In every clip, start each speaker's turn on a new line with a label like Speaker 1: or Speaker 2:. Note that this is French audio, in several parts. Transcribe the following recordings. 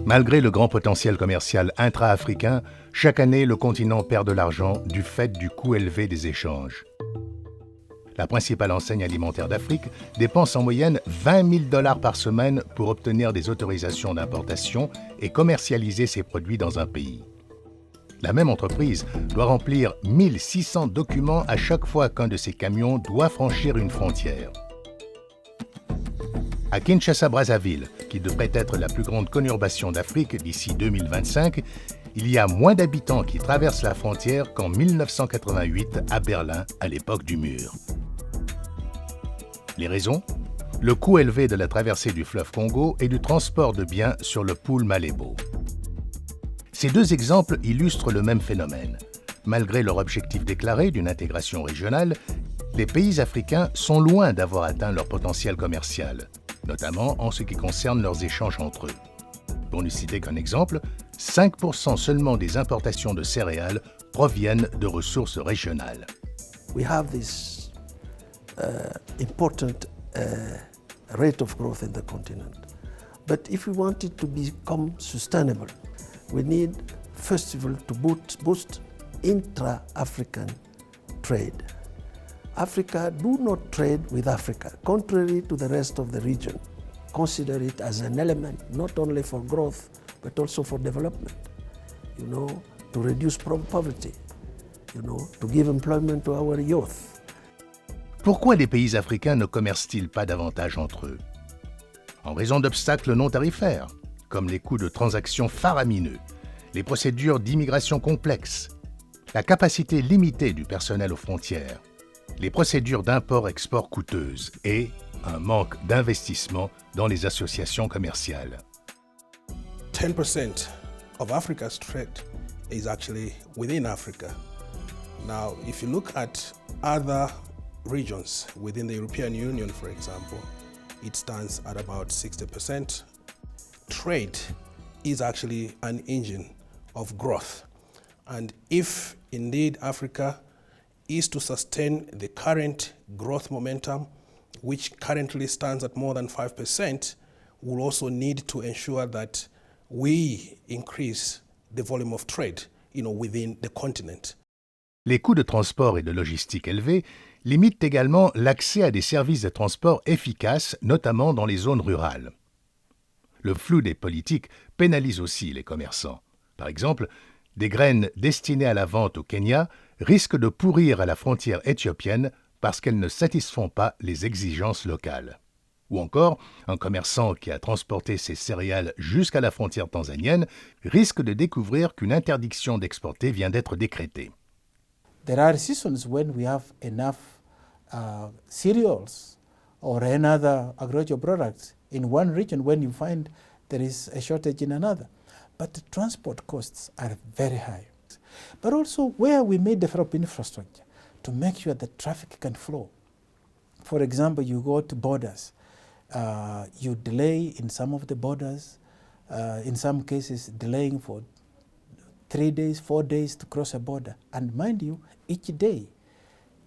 Speaker 1: Malgré le grand potentiel commercial intra-africain, chaque année, le continent perd de l'argent du fait du coût élevé des échanges. La principale enseigne alimentaire d'Afrique dépense en moyenne 20 000 $ par semaine pour obtenir des autorisations d'importation et commercialiser ses produits dans un pays. La même entreprise doit remplir 1600 documents à chaque fois qu'un de ses camions doit franchir une frontière. À Kinshasa-Brazzaville, qui devrait être la plus grande conurbation d'Afrique d'ici 2025, il y a moins d'habitants qui traversent la frontière qu'en 1988 à Berlin, à l'époque du mur. Les raisons ? Le coût élevé de la traversée du fleuve Congo et du transport de biens sur le pool Malébo. Ces deux exemples illustrent le même phénomène. Malgré leur objectif déclaré d'une intégration régionale, les pays africains sont loin d'avoir atteint leur potentiel commercial, notamment en ce qui concerne leurs échanges entre eux. Pour ne citer qu'un exemple, 5% seulement des importations de céréales proviennent de ressources régionales.
Speaker 2: We have this important rate of growth in the continent. But if we want it to become sustainable, we need, first of all, to boost intra-African trade. Africa do not trade with Africa, contrary to the rest of the region. Consider it as an element not only for growth, but also for development. To reduce poverty, to give employment to our youth.
Speaker 1: Pourquoi les pays africains ne commercent-ils pas davantage entre eux ? En raison d'obstacles non tarifaires, comme les coûts de transaction faramineux, les procédures d'immigration complexes, la capacité limitée du personnel aux frontières, les procédures d'import-export coûteuses et un manque d'investissement dans les associations commerciales.
Speaker 3: 10% of Africa's trade is actually within Africa. Now, if you look at other regions within the European Union, for example, it stands at about 60%. Trade is actually an engine of growth. And if indeed Africa is to sustain the current growth momentum, which currently stands at more than 5%, we'll also need to ensure that we increase the volume of trade, within the continent.
Speaker 1: Les coûts de transport et de logistique élevés limitent également l'accès à des services de transport efficaces, notamment dans les zones rurales. Le flou des politiques pénalise aussi les commerçants. Par exemple, des graines destinées à la vente au Kenya risquent de pourrir à la frontière éthiopienne parce qu'elles ne satisfont pas les exigences locales. Ou encore, un commerçant qui a transporté ses céréales jusqu'à la frontière tanzanienne risque de découvrir qu'une interdiction d'exporter vient d'être décrétée.
Speaker 4: There are seasons when we have enough cereals or another agricultural products in one region when you find there is a shortage in another. But the transport costs are very high. But also where we may develop infrastructure to make sure that traffic can flow. For example, you go to borders, you delay in some of the borders, in some cases delaying for 3 days, 4 days to cross a border. And mind you, each day,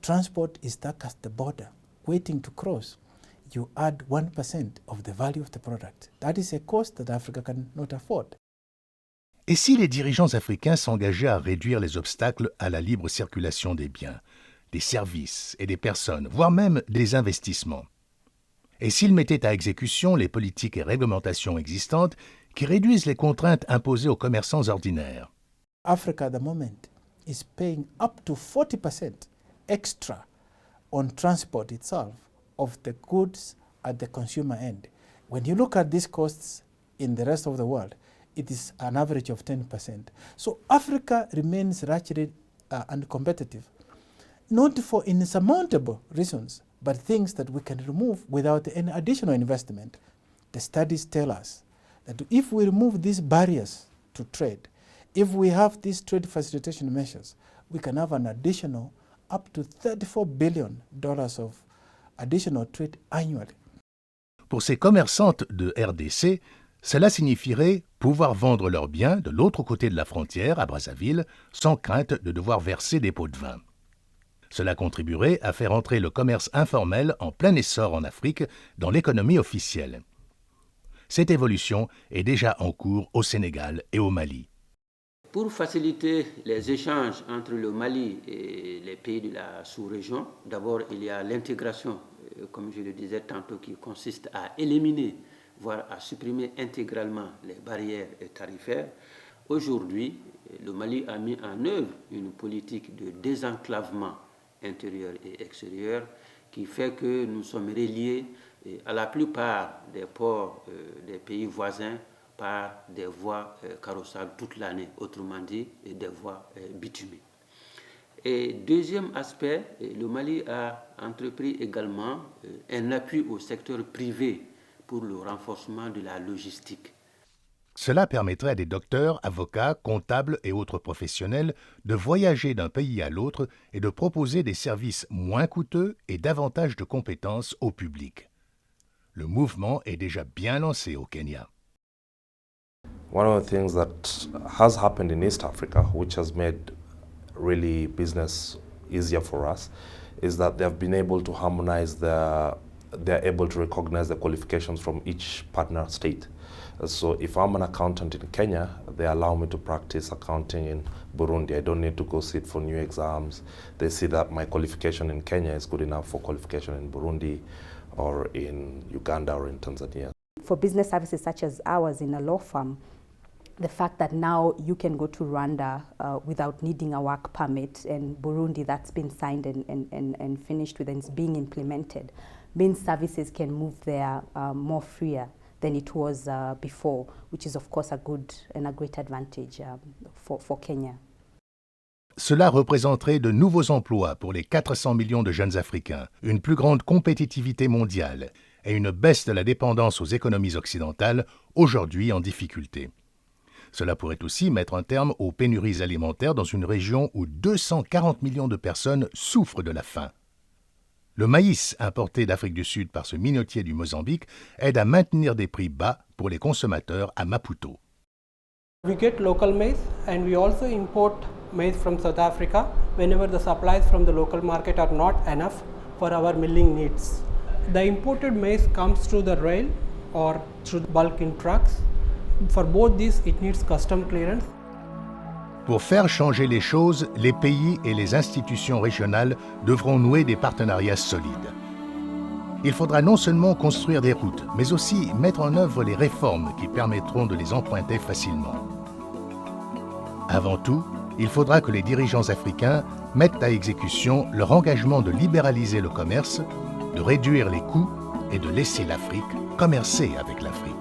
Speaker 4: transport is stuck at the border, waiting to cross. You add 1% of the value of the product. That is a cost that Africa cannot afford.
Speaker 1: Et si les dirigeants africains s'engageaient à réduire les obstacles à la libre circulation des biens, des services et des personnes, voire même des investissements ? Et s'ils mettaient à exécution les politiques et réglementations existantes qui réduisent les contraintes imposées aux commerçants ordinaires ?
Speaker 4: Africa at the moment is paying up to 40% extra on transport itself of the goods at the consumer end. When you look at these costs in the rest of the world, it is an average of 10%. So Africa remains ratchet uncompetitive, not for insurmountable reasons, but things that we can remove without any additional investment. The studies tell us that if we remove these barriers to trade, if we have these trade facilitation measures, we can have an additional up to $34 billion of additional trade annually.
Speaker 1: Pour ces commerçantes de RDC, cela signifierait pouvoir vendre leurs biens de l'autre côté de la frontière, à Brazzaville, sans crainte de devoir verser des pots de vin. Cela contribuerait à faire entrer le commerce informel en plein essor en Afrique dans l'économie officielle. Cette évolution est déjà en cours au Sénégal et au Mali.
Speaker 5: Pour faciliter les échanges entre le Mali et les pays de la sous-région, d'abord il y a l'intégration, comme je le disais tantôt, qui consiste à éliminer, voire à supprimer intégralement les barrières tarifaires. Aujourd'hui, le Mali a mis en œuvre une politique de désenclavement intérieur et extérieur qui fait que nous sommes reliés à la plupart des ports des pays voisins par des voies carrossables toute l'année, autrement dit des voies bitumées. Et deuxième aspect, le Mali a entrepris également un appui au secteur privé pour le renforcement de la logistique.
Speaker 1: Cela permettrait à des docteurs, avocats, comptables et autres professionnels de voyager d'un pays à l'autre et de proposer des services moins coûteux et davantage de compétences au public. Le mouvement est déjà bien lancé au Kenya.
Speaker 6: One of the things that has happened in East Africa, which has made really business easier for us, is that they have been able to harmonize they're able to recognize the qualifications from each partner state. So if I'm an accountant in Kenya, they allow me to practice accounting in Burundi. I don't need to go sit for new exams. They see that my qualification in Kenya is good enough for qualification in Burundi or in Uganda or in Tanzania.
Speaker 7: For business services such as ours in a law firm, the fact that now you can go to Rwanda without needing a work permit, and Burundi that's been signed and finished with and is being implemented, means services can move there more freer than it was before, which is of course a good and a great advantage for Kenya.
Speaker 1: Cela représenterait de nouveaux emplois pour les 400 millions de jeunes Africains, une plus grande compétitivité mondiale et une baisse de la dépendance aux économies occidentales, aujourd'hui en difficulté. Cela pourrait aussi mettre un terme aux pénuries alimentaires dans une région où 240 millions de personnes souffrent de la faim. Le maïs importé d'Afrique du Sud par ce minotier du Mozambique aide à maintenir des prix bas pour les consommateurs à Maputo.
Speaker 8: We get local maize and we also import maize from South Africa whenever the supplies from the local market are not enough for our milling needs. The imported maize comes through the rail or through bulk in trucks. For both these, it needs custom clearance.
Speaker 1: Pour faire changer les choses, les pays et les institutions régionales devront nouer des partenariats solides. Il faudra non seulement construire des routes, mais aussi mettre en œuvre les réformes qui permettront de les emprunter facilement. Avant tout, il faudra que les dirigeants africains mettent à exécution leur engagement de libéraliser le commerce, de réduire les coûts et de laisser l'Afrique commercer avec l'Afrique.